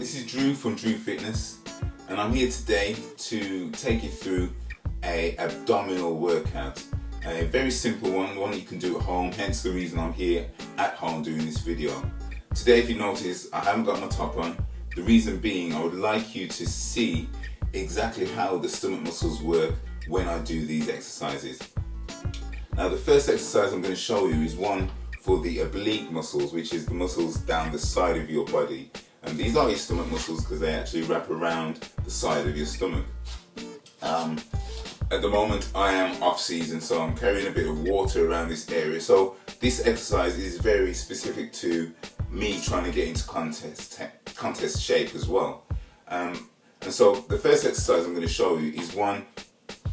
This is Drew from Drew Fitness, and I'm here today to take you through a abdominal workout. A very simple one that you can do at home, hence the reason I'm here at home doing this video. Today, if you notice, I haven't got my top on. The reason being, I would like you to see exactly how the stomach muscles work when I do these exercises. Now, the first exercise I'm going to show you is one for the oblique muscles, which is the muscles down the side of your body. And these are your stomach muscles because they actually wrap around the side of your stomach. At the moment I am off season, so I'm carrying a bit of water around this area. So this exercise is very specific to me trying to get into contest shape as well. And so the first exercise I'm going to show you is one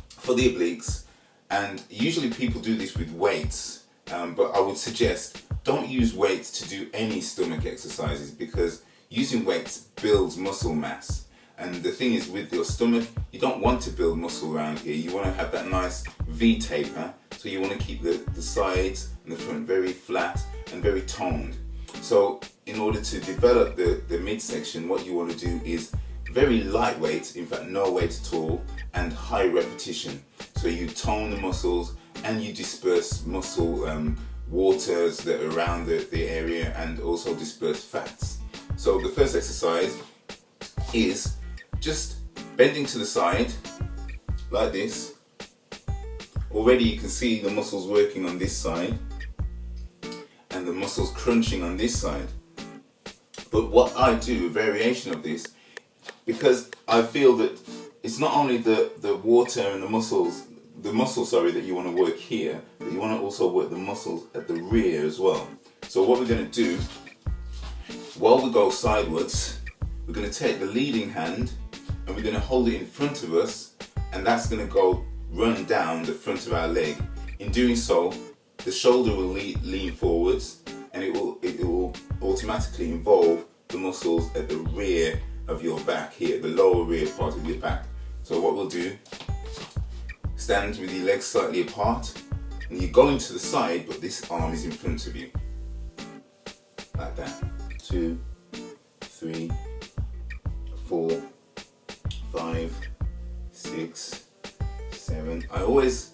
for the obliques. And usually people do this with weights, but I would suggest don't use weights to do any stomach exercises, because using weights builds muscle mass. And the thing is, with your stomach, you don't want to build muscle around here. You want to have that nice V taper. So you want to keep the sides and the front very flat and very toned. So in order to develop the midsection, what you want to do is very lightweight, in fact no weight at all, and high repetition. So you tone the muscles and you disperse muscle waters that are around the area, and also disperse fats. So the first exercise is just bending to the side like this. Already you can see the muscles working on this side and the muscles crunching on this side. But what I do, a variation of this, because I feel that it's not only the water and the muscles that you want to work here, but you want to also work the muscles at the rear as well. So what we're going to do, while we go sideways, we're going to take the leading hand and we're going to hold it in front of us, and that's going to run down the front of our leg. In doing so, the shoulder will lean forwards, and it will automatically involve the muscles at the rear of your back here, the lower rear part of your back. So what we'll do, stand with your legs slightly apart, and you're going to the side, but this arm is in front of you, like that. 2, 3, 4, 5, 6, 7. I always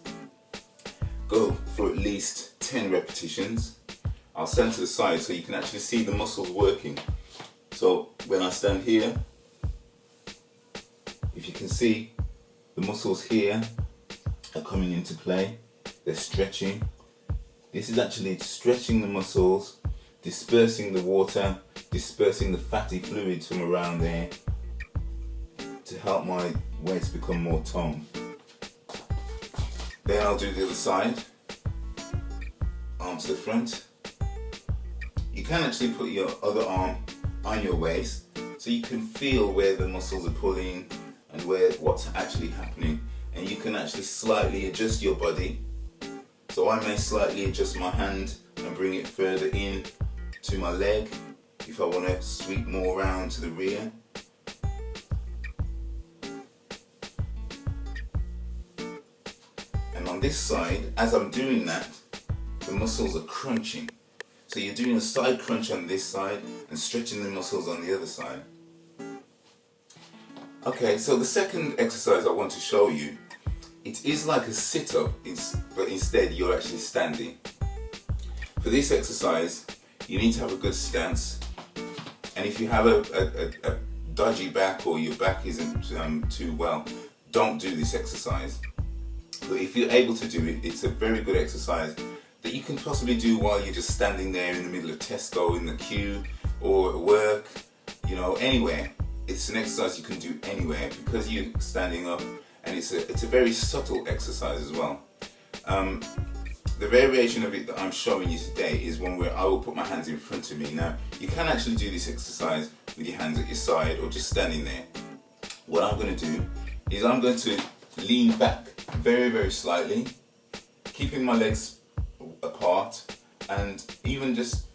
go for at least 10 repetitions. I'll stand to the side so you can actually see the muscles working. So when I stand here, if you can see, the muscles here are coming into play. They're stretching. This is actually stretching the muscles, dispersing the water, dispersing the fatty fluids from around there to help my weights become more toned. Then I'll do the other side, arm to the front. You can actually put your other arm on your waist so you can feel where the muscles are pulling and what's actually happening, and you can actually slightly adjust your body. So I may slightly adjust my hand and bring it further in to my leg if I want to sweep more around to the rear. And on this side, as I'm doing that, the muscles are crunching. So you're doing a side crunch on this side and stretching the muscles on the other side. Okay, so the second exercise I want to show you, it is like a sit-up, but instead you're actually standing. For this exercise, you need to have a good stance, and if you have a dodgy back or your back isn't too well, don't do this exercise. But if you're able to do it, it's a very good exercise that you can possibly do while you're just standing there in the middle of Tesco in the queue, or at work, anywhere. It's an exercise you can do anywhere because you're standing up, and it's a very subtle exercise as well. The variation of it that I'm showing you today is one where I will put my hands in front of me. Now, you can actually do this exercise with your hands at your side or just standing there. What I'm going to do is I'm going to lean back very, very slightly, keeping my legs apart, and even just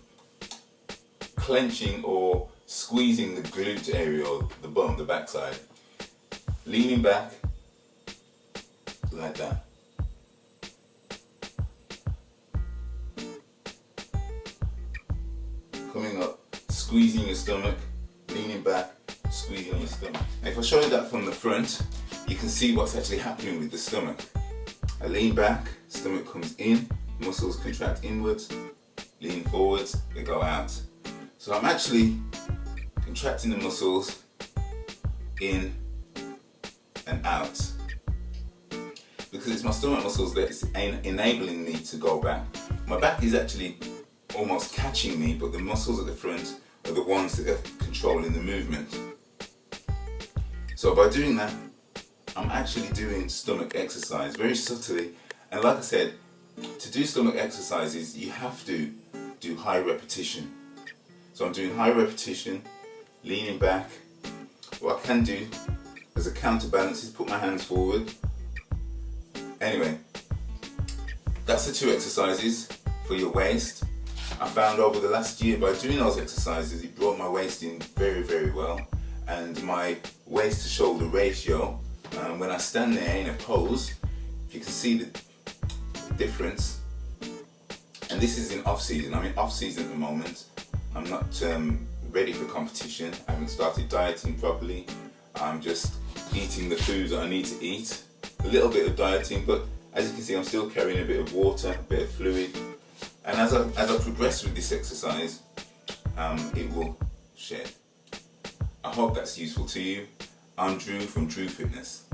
clenching or squeezing the glute area or the bum, the backside. Leaning back like that. Coming up, squeezing your stomach, leaning back, squeezing your stomach. Now, if I show you that from the front, you can see what's actually happening with the stomach. I lean back, stomach comes in, muscles contract inwards, lean forwards, they go out. So I'm actually contracting the muscles in and out, because it's my stomach muscles that's enabling me to go back. My back is actually almost catching me, but the muscles at the front are the ones that are controlling the movement. So by doing that, I'm actually doing stomach exercise very subtly. And like I said, to do stomach exercises, you have to do high repetition. So I'm doing high repetition, leaning back. What I can do as a counterbalance is put my hands forward. Anyway, that's the 2 exercises for your waist. I found over the last year, by doing those exercises, it brought my waist in very, very well. And my waist to shoulder ratio, when I stand there in a pose, if you can see the difference. And this is in off season. I'm in off season at the moment. I'm not ready for competition. I haven't started dieting properly. I'm just eating the foods that I need to eat. A little bit of dieting, but as you can see, I'm still carrying a bit of water, a bit of fluid. And as I progress with this exercise, it will shed. I hope that's useful to you. I'm Drew from Drew Fitness.